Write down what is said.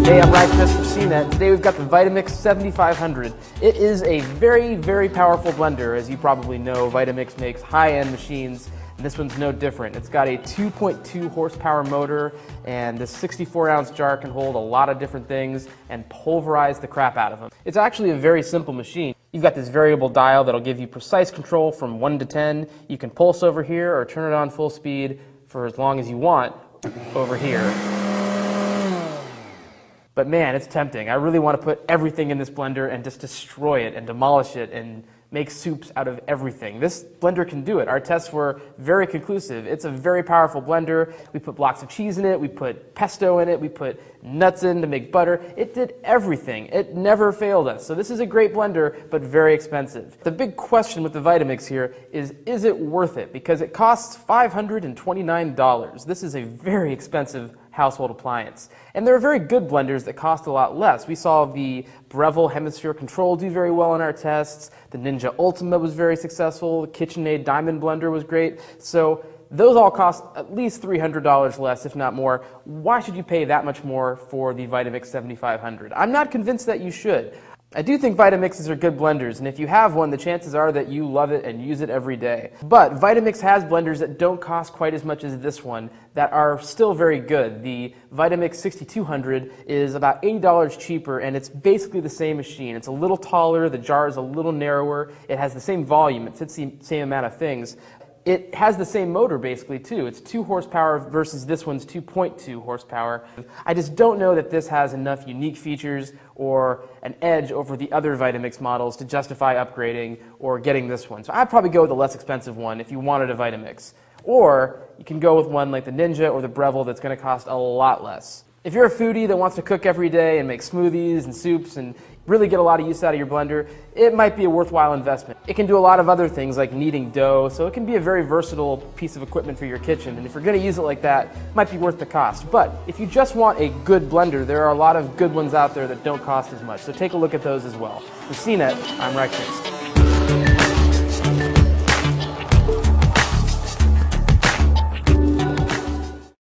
Hey, I'm Ryan Chris from CNET. Today we've got the Vitamix 7500. It is a very, very powerful blender. As you probably know, Vitamix makes high-end machines, and this one's no different. It's got a 2.2 horsepower motor, and this 64-ounce jar can hold a lot of different things and pulverize the crap out of them. It's actually a very simple machine. You've got this variable dial that'll give you precise control from 1 to 10. You can pulse over here or turn it on full speed for as long as you want over here. But man, it's tempting. I really want to put everything in this blender and just destroy it and demolish it and make soups out of everything. This blender can do it. Our tests were very conclusive. It's a very powerful blender. We put blocks of cheese in it, we put pesto in it, we put nuts in to make butter. It did everything. It never failed us. So this is a great blender, but very expensive. The big question with the Vitamix here is it worth it? Because it costs $529. This is a very expensive household appliance. And there are very good blenders that cost a lot less. We saw the Breville Hemisphere Control do very well in our tests. The Ninja Ultima was very successful. The KitchenAid Diamond Blender was great. So those all cost at least $300 less, if not more. Why should you pay that much more for the Vitamix 7500? I'm not convinced that you should. I do think Vitamixes are good blenders, and if you have one, the chances are that you love it and use it every day. But Vitamix has blenders that don't cost quite as much as this one that are still very good. The Vitamix 6200 is about $80 cheaper, and it's basically the same machine. It's a little taller, the jar is a little narrower, it has the same volume, it fits the same amount of things. It has the same motor basically too. It's 2 horsepower versus this one's 2.2 horsepower. I just don't know that this has enough unique features or an edge over the other Vitamix models to justify upgrading or getting this one. So I'd probably go with the less expensive one if you wanted a Vitamix. Or you can go with one like the Ninja or the Breville that's going to cost a lot less. If you're a foodie that wants to cook every day and make smoothies and soups and really get a lot of use out of your blender, it might be a worthwhile investment. It can do a lot of other things like kneading dough, so it can be a very versatile piece of equipment for your kitchen, and if you're going to use it like that, it might be worth the cost. But if you just want a good blender, there are a lot of good ones out there that don't cost as much, so take a look at those as well. For CNET, I'm Rex.